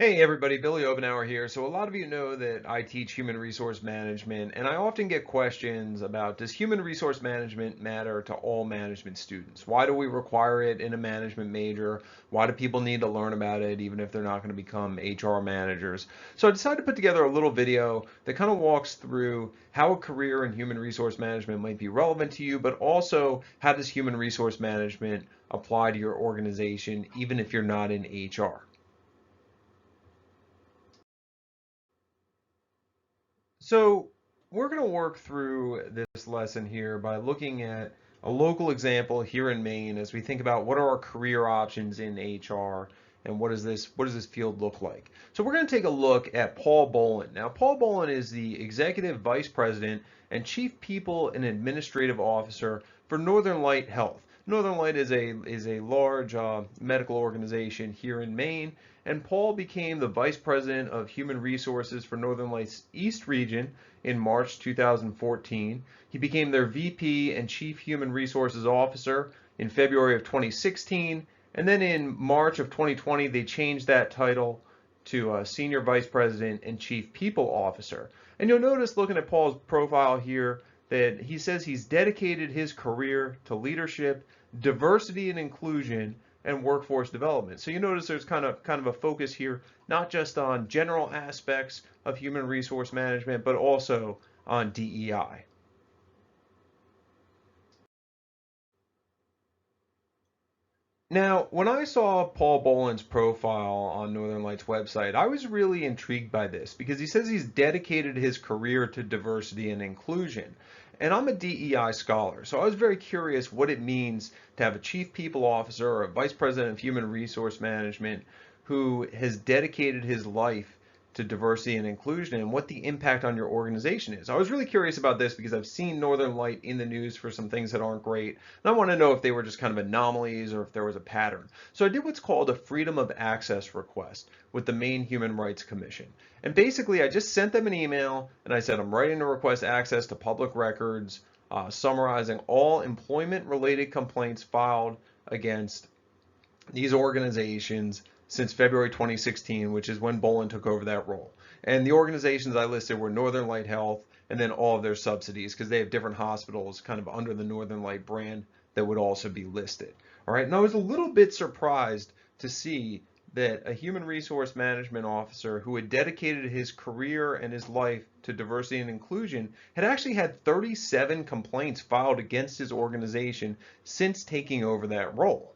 Hey everybody, Billy Obenauer here. So a lot of you know that I teach human resource management, and I often get questions about, does human resource management matter to all management students? Why do we require it in a management major? Why do people need to learn about it even if they're not going to become HR managers? So I decided to put together a little video that kind of walks through how a career in human resource management might be relevant to you, but also how does human resource management apply to your organization even if you're not in HR? So we're going to work through this lesson here by looking at a local example here in Maine as we think about what are our career options in HR and what does this field look like. So we're going to take a look at Paul Bolin. Now, Paul Bolin is the Executive Vice President and Chief People and Administrative Officer for Northern Light Health. Northern Light is a large medical organization here in Maine, and Paul became the Vice President of Human Resources for Northern Light's East Region in March 2014. He became their VP and Chief Human Resources Officer in February of 2016, and then in March of 2020 they changed that title to Senior Vice President and Chief People Officer. And you'll notice looking at Paul's profile here that he says he's dedicated his career to leadership, diversity and inclusion, and workforce development. So you notice there's kind of a focus here, not just on general aspects of human resource management, but also on DEI. Now, when I saw Paul Boland's profile on Northern Lights website, I was really intrigued by this because he says he's dedicated his career to diversity and inclusion. And I'm a DEI scholar, so I was very curious what it means to have a chief people officer or a vice president of human resource management who has dedicated his life to diversity and inclusion and what the impact on your organization is. I was really curious about this because I've seen Northern Light in the news for some things that aren't great, and I want to know if they were just kind of anomalies or if there was a pattern. So I did what's called a Freedom of Access request with the Maine Human Rights Commission. And basically, I just sent them an email and I said, I'm writing to request access to public records, summarizing all employment related complaints filed against these organizations since February 2016, which is when Bolin took over that role. And the organizations I listed were Northern Light Health and then all of their subsidies because they have different hospitals kind of under the Northern Light brand that would also be listed. All right, and I was a little bit surprised to see that a human resource management officer who had dedicated his career and his life to diversity and inclusion had actually had 37 complaints filed against his organization since taking over that role.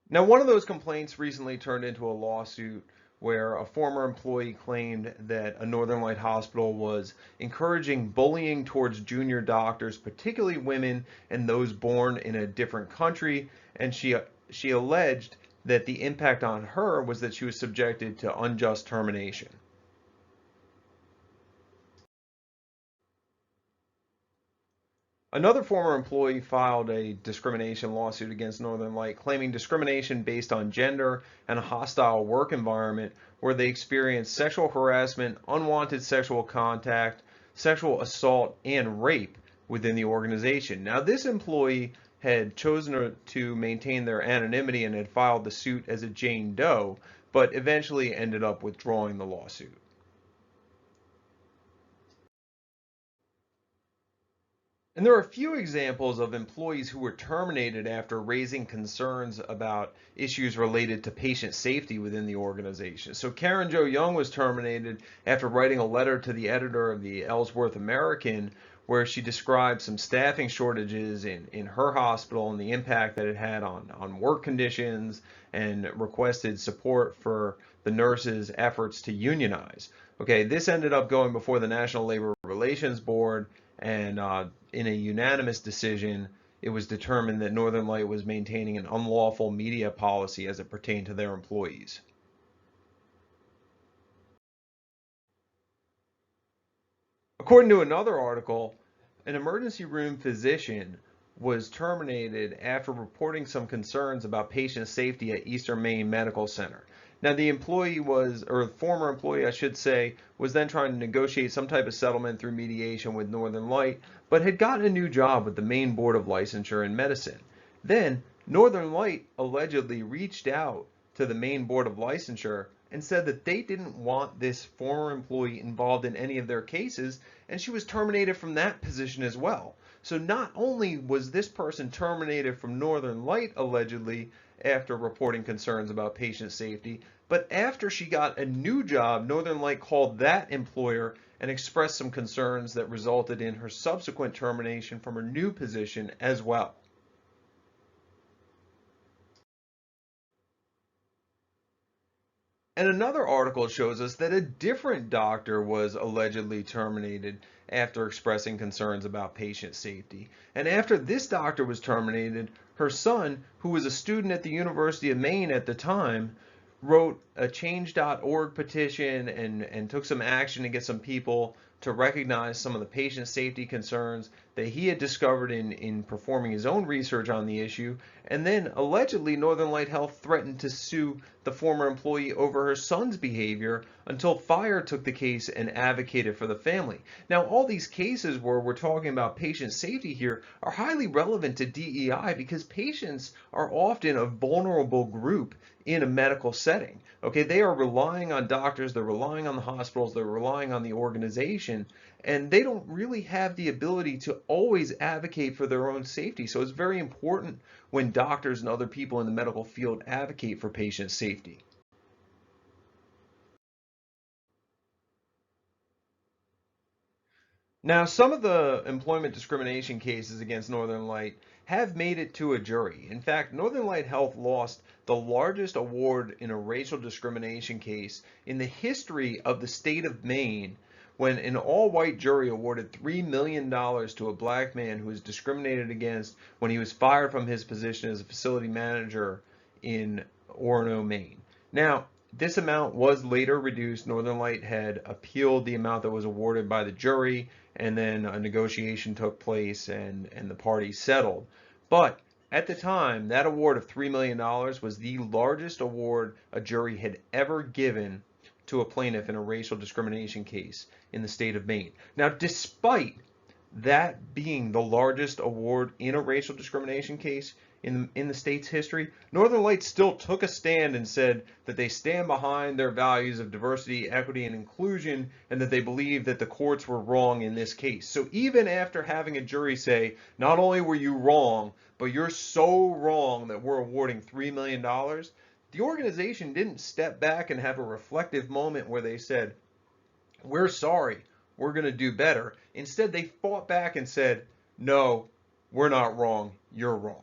Now, one of those complaints recently turned into a lawsuit where a former employee claimed that a Northern Light hospital was encouraging bullying towards junior doctors, particularly women and those born in a different country, and she alleged that the impact on her was that she was subjected to unjust termination. Another former employee filed a discrimination lawsuit against Northern Light, claiming discrimination based on gender and a hostile work environment where they experienced sexual harassment, unwanted sexual contact, sexual assault, and rape within the organization. Now, this employee had chosen to maintain their anonymity and had filed the suit as a Jane Doe, but eventually ended up withdrawing the lawsuit. And there are a few examples of employees who were terminated after raising concerns about issues related to patient safety within the organization. So Karen Jo Young was terminated after writing a letter to the editor of the Ellsworth American where she described some staffing shortages in her hospital and the impact that it had on work conditions and requested support for the nurses' efforts to unionize. Okay, this ended up going before the National Labor Relations Board, and in a unanimous decision, it was determined that Northern Light was maintaining an unlawful media policy as it pertained to their employees. According to another article, an emergency room physician was terminated after reporting some concerns about patient safety at Eastern Maine Medical Center. Now, the employee was, or former employee, I should say, was then trying to negotiate some type of settlement through mediation with Northern Light, but had gotten a new job with the Maine Board of Licensure in Medicine. Then, Northern Light allegedly reached out to the Maine Board of Licensure and said that they didn't want this former employee involved in any of their cases, and she was terminated from that position as well. So not only was this person terminated from Northern Light allegedly after reporting concerns about patient safety, but after she got a new job, Northern Light called that employer and expressed some concerns that resulted in her subsequent termination from her new position as well. And another article shows us that a different doctor was allegedly terminated after expressing concerns about patient safety. And after this doctor was terminated, her son, who was a student at the University of Maine at the time, wrote a change.org petition and took some action to get some people to recognize some of the patient safety concerns that he had discovered in performing his own research on the issue. And then allegedly, Northern Light Health threatened to sue the former employee over her son's behavior until Fire took the case and advocated for the family. Now, all these cases where we're talking about patient safety here are highly relevant to DEI because patients are often a vulnerable group in a medical setting. Okay, they are relying on doctors, they're relying on the hospitals, they're relying on the organization, and they don't really have the ability to always advocate for their own safety. So it's very important when doctors and other people in the medical field advocate for patient safety. Now, some of the employment discrimination cases against Northern Light have made it to a jury. In fact, Northern Light Health lost the largest award in a racial discrimination case in the history of the state of Maine when an all-white jury awarded $3 million to a black man who was discriminated against when he was fired from his position as a facility manager in Orono, Maine. Now, this amount was later reduced. Northern Light had appealed the amount that was awarded by the jury, and then a negotiation took place and the parties settled. But at the time, that award of $3 million was the largest award a jury had ever given to a plaintiff in a racial discrimination case in the state of Maine. Now, despite that being the largest award in a racial discrimination case in the state's history, Northern Light still took a stand and said that they stand behind their values of diversity, equity, and inclusion, and that they believe that the courts were wrong in this case. So even after having a jury say, not only were you wrong, but you're so wrong that we're awarding $3 million, the organization didn't step back and have a reflective moment where they said, we're sorry, we're going to do better. Instead, they fought back and said, no, we're not wrong, you're wrong.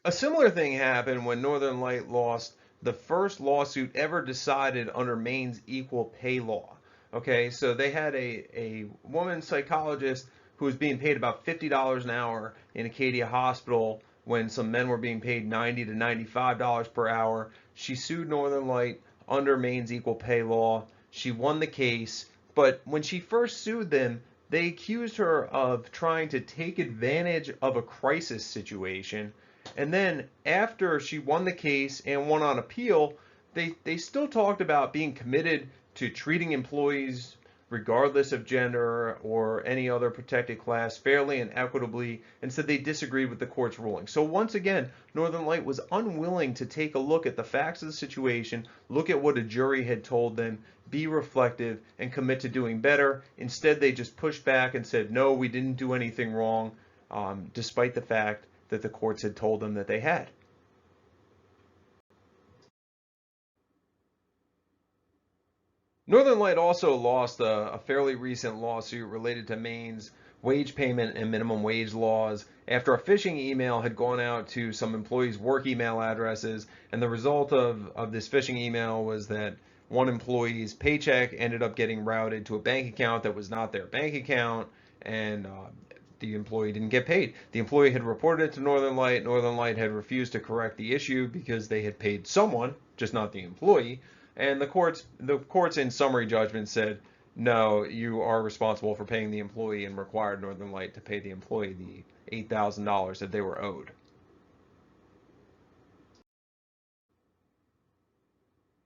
A similar thing happened when Northern Light lost the first lawsuit ever decided under Maine's equal pay law. Okay, so they had a woman psychologist who was being paid about $50 an hour in Acadia Hospital when some men were being paid $90 to $95 per hour. She sued Northern Light under Maine's equal pay law. She won the case, but when she first sued them, they accused her of trying to take advantage of a crisis situation. And then after she won the case and won on appeal, they still talked about being committed to treating employees regardless of gender or any other protected class fairly and equitably, and said they disagreed with the court's ruling. So once again, Northern Light was unwilling to take a look at the facts of the situation, look at what a jury had told them, be reflective, and commit to doing better. Instead, they just pushed back and said, no, we didn't do anything wrong, despite the fact that the courts had told them that they had. Northern Light also lost a fairly recent lawsuit related to Maine's wage payment and minimum wage laws after a phishing email had gone out to some employees' work email addresses, and the result of this phishing email was that one employee's paycheck ended up getting routed to a bank account that was not their bank account, and the employee didn't get paid. The employee had reported it to Northern Light. Northern Light had refused to correct the issue because they had paid someone, just not the employee. And the courts in summary judgment said, no, you are responsible for paying the employee, and required Northern Light to pay the employee the $8,000 that they were owed.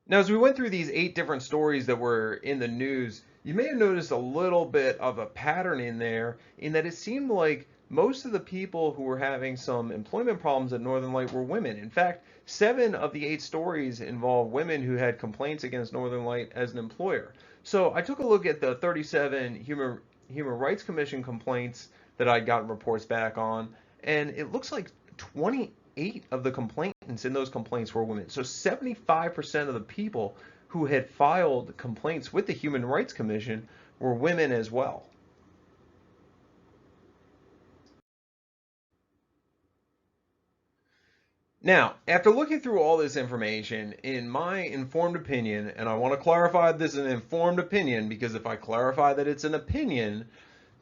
Now, as we went through these 8 different stories that were in the news You may have noticed a little bit of a pattern in there in that it seemed like most of the people who were having some employment problems at Northern Light were women. In fact, 7 of the 8 stories involve women who had complaints against Northern Light as an employer. So I took a look at the 37 Human Rights Commission complaints that I'd gotten reports back on, and it looks like 28 of the complainants in those complaints were women. So 75% of the people who had filed complaints with the Human Rights Commission were women as well. Now, after looking through all this information, in my informed opinion, and I want to clarify this is an informed opinion because if I clarify that it's an opinion,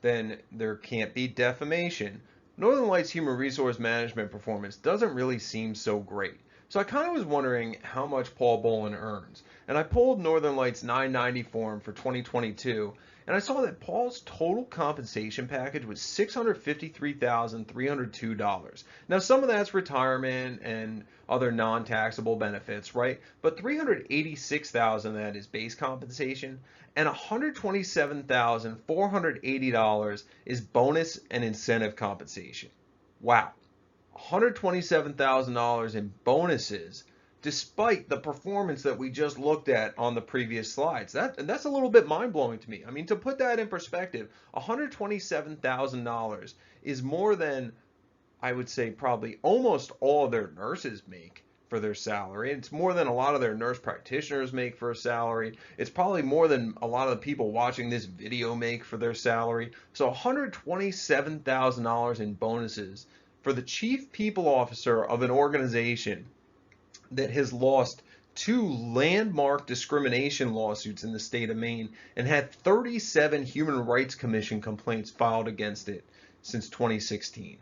then there can't be defamation. Northern Lights human resource management performance doesn't really seem so great. So I kind of was wondering how much Paul Bolin earns. And I pulled Northern Lights 990 form for 2022, and I saw that Paul's total compensation package was $653,302. Now some of that's retirement and other non-taxable benefits, right? But $386,000 of that is base compensation, and $127,480 is bonus and incentive compensation. Wow. $127,000 in bonuses despite the performance that we just looked at on the previous slides. That's a little bit mind-blowing to me. I mean, to put that in perspective, $127,000 is more than I would say probably almost all of their nurses make for their salary. It's more than a lot of their nurse practitioners make for a salary. It's probably more than a lot of the people watching this video make for their salary. So $127,000 in bonuses for the chief people officer of an organization that has lost 2 landmark discrimination lawsuits in the state of Maine and had 37 Human Rights Commission complaints filed against it since 2016.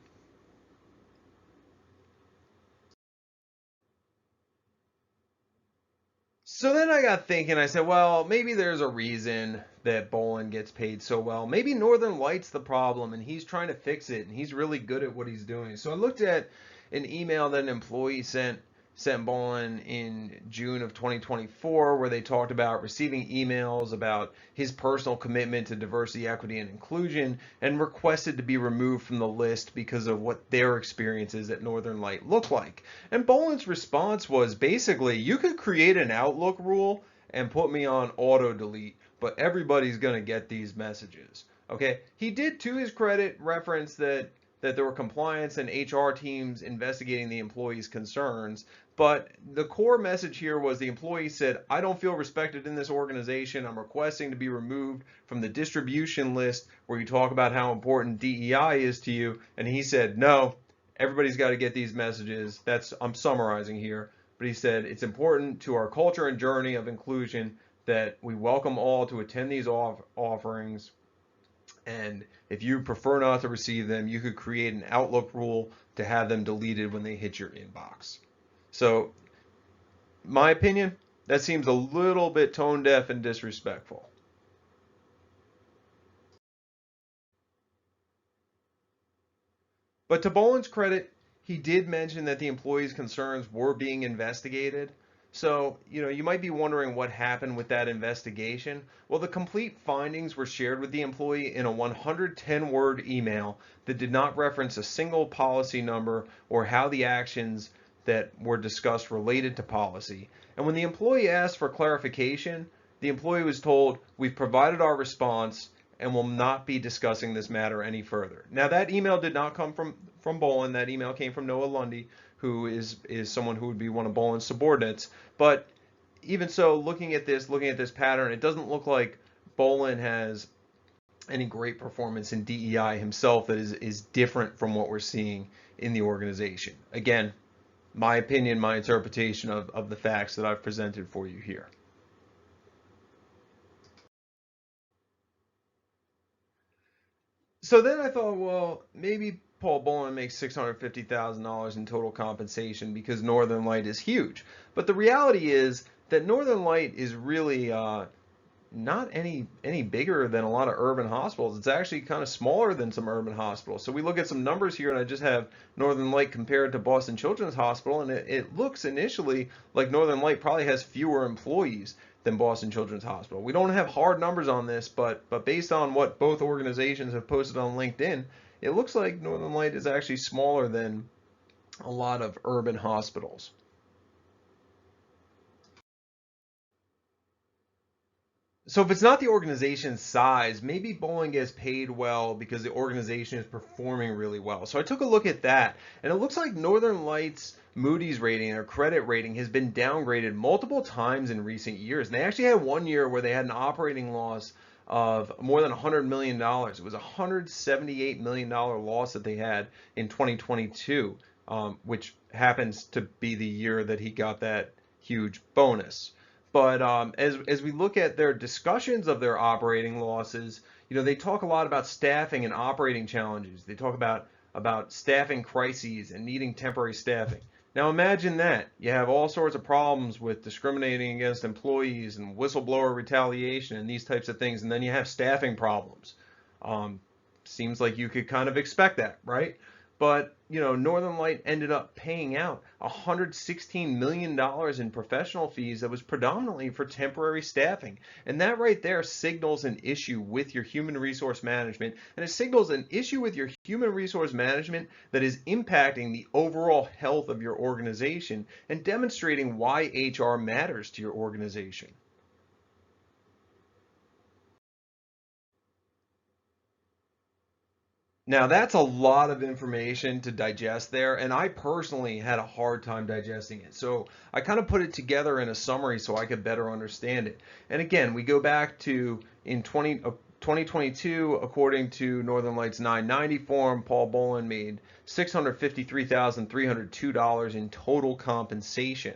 So then I got thinking, I said, well, maybe there's a reason that Bolin gets paid so well. Maybe Northern Light's the problem and he's trying to fix it and he's really good at what he's doing. So I looked at an email that an employee sent Bolin in June of 2024 where they talked about receiving emails about his personal commitment to diversity, equity, and inclusion and requested to be removed from the list because of what their experiences at Northern Light look like. And Bolin's response was basically, you could create an Outlook rule and put me on auto delete, but everybody's going to get these messages. Okay, he did, to his credit, reference that there were compliance and HR teams investigating the employee's concerns. But the core message here was the employee said, I don't feel respected in this organization. I'm requesting to be removed from the distribution list where you talk about how important DEI is to you. And he said, no, everybody's got to get these messages. I'm summarizing here. But he said, it's important to our culture and journey of inclusion that we welcome all to attend these offerings. And if you prefer not to receive them, you could create an Outlook rule to have them deleted when they hit your inbox. So, my opinion, that seems a little bit tone deaf and disrespectful. But to Boland's credit, he did mention that the employee's concerns were being investigated. So, you might be wondering what happened with that investigation. Well, the complete findings were shared with the employee in a 110-word email that did not reference a single policy number or how the actions that were discussed related to policy. And when the employee asked for clarification, the employee was told, we've provided our response and will not be discussing this matter any further. Now that email did not come from Bolin. That email came from Noah Lundy, who is someone who would be one of Bolin's subordinates. But even so, looking at this pattern, it doesn't look like Bolin has any great performance in DEI himself that is different from what we're seeing in the organization. Again, my opinion, my interpretation of the facts that I've presented for you here. So then I thought, well, maybe Paul Bolin makes $650,000 in total compensation because Northern Light is huge. But the reality is that Northern Light is really not any bigger than a lot of urban hospitals. It's actually kind of smaller than some urban hospitals. So we look at some numbers here, and I just have Northern Light compared to Boston Children's Hospital, and it looks initially like Northern Light probably has fewer employees than Boston Children's Hospital. We don't have hard numbers on this, but based on what both organizations have posted on LinkedIn, it looks like Northern Light is actually smaller than a lot of urban hospitals. So if it's not the organization's size, maybe Boeing gets paid well because the organization is performing really well. So I took a look at that, and it looks like Northern Lights Moody's rating or credit rating has been downgraded multiple times in recent years. And they actually had one year where they had an operating loss of more than $100 million. It was a $178 million loss that they had in 2022, which happens to be the year that he got that huge bonus. But as we look at their discussions of their operating losses, they talk a lot about staffing and operating challenges. They talk about staffing crises and needing temporary staffing. Now imagine that. You have all sorts of problems with discriminating against employees and whistleblower retaliation and these types of things, and then you have staffing problems. Um, Seems like you could kind of expect that, right? But, Northern Light ended up paying out $116 million in professional fees that was predominantly for temporary staffing. And that right there signals an issue with your human resource management. And it signals an issue with your human resource management that is impacting the overall health of your organization and demonstrating why HR matters to your organization. Now, that's a lot of information to digest there, and I personally had a hard time digesting it. So I kind of put it together in a summary so I could better understand it. And again, we go back to in 2022, according to Northern Lights 990 form, Paul Bolin made $653,302 in total compensation.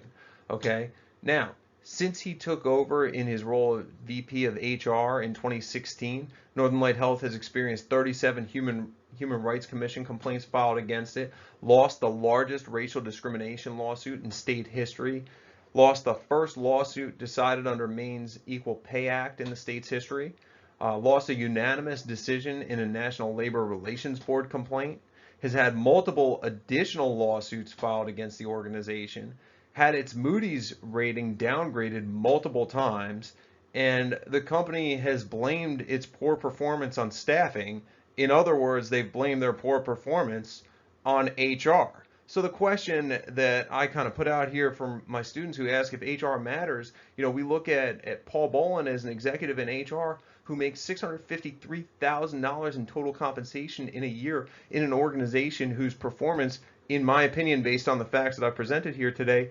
Okay, now, since he took over in his role of VP of HR in 2016, Northern Light Health has experienced 37 Human Rights Commission complaints filed against it, lost the largest racial discrimination lawsuit in state history, lost the first lawsuit decided under Maine's Equal Pay Act in the state's history, lost a unanimous decision in a National Labor Relations Board complaint, has had multiple additional lawsuits filed against the organization, had its Moody's rating downgraded multiple times, and the company has blamed its poor performance on staffing. In other words, they've blamed their poor performance on HR. So the question that I kind of put out here for my students who ask if HR matters, we look at Paul Bolin as an executive in HR who makes $653,000 in total compensation in a year in an organization whose performance, in my opinion, based on the facts that I presented here today,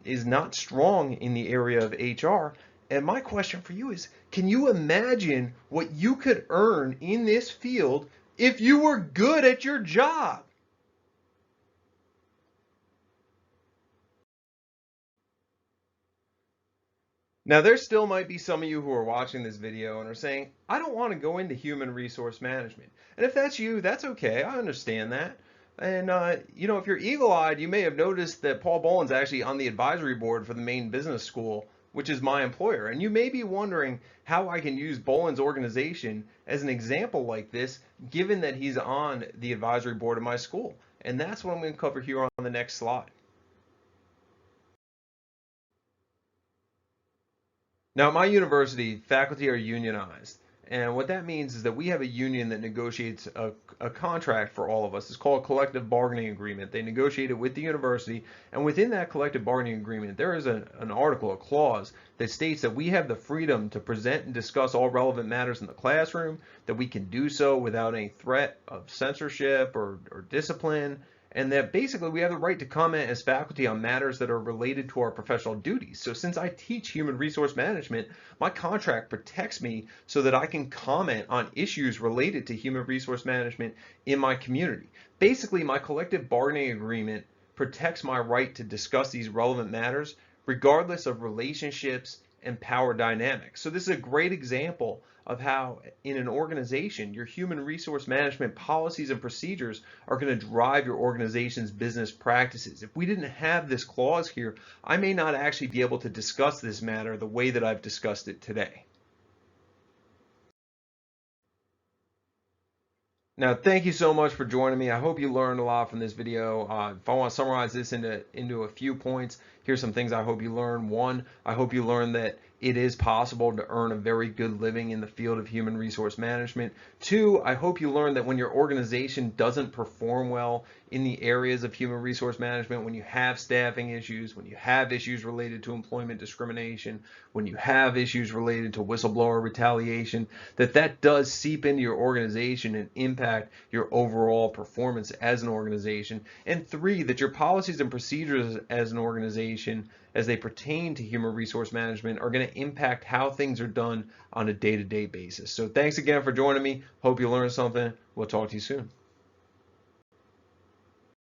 is not strong in the area of HR. And my question for you is, can you imagine what you could earn in this field if you were good at your job? Now, there still might be some of you who are watching this video and are saying, I don't want to go into human resource management. And if that's you, that's okay. I understand that. And, if you're eagle-eyed, you may have noticed that Paul Bolin's actually on the advisory board for the Maine Business School, which is my employer. And you may be wondering how I can use Bolin's organization as an example like this, given that he's on the advisory board of my school. And that's what I'm going to cover here on the next slide. Now, at my university, faculty are unionized. And what that means is that we have a union that negotiates a contract for all of us. It's called a collective bargaining agreement. They negotiate it with the university. And within that collective bargaining agreement, there is an article, a clause that states that we have the freedom to present and discuss all relevant matters in the classroom, that we can do so without any threat of censorship or discipline, and that basically we have the right to comment as faculty on matters that are related to our professional duties. So since I teach human resource management, my contract protects me so that I can comment on issues related to human resource management in my community. Basically, my collective bargaining agreement protects my right to discuss these relevant matters regardless of relationships and power dynamics. So this is a great example of how in an organization, your human resource management policies and procedures are going to drive your organization's business practices. If we didn't have this clause here, I may not actually be able to discuss this matter the way that I've discussed it today. Now, thank you so much for joining me. I hope you learned a lot from this video. If I want to summarize this into a few points, Here's some things I hope you learn. One, I hope you learn that it is possible to earn a very good living in the field of human resource management. Two, I hope you learn that when your organization doesn't perform well in the areas of human resource management, when you have staffing issues, when you have issues related to employment discrimination, when you have issues related to whistleblower retaliation, that does seep into your organization and impact your overall performance as an organization. And three, that your policies and procedures as an organization, as they pertain to human resource management, are going to impact how things are done on a day-to-day basis. So thanks again for joining me. Hope you learned something. We'll talk to you soon.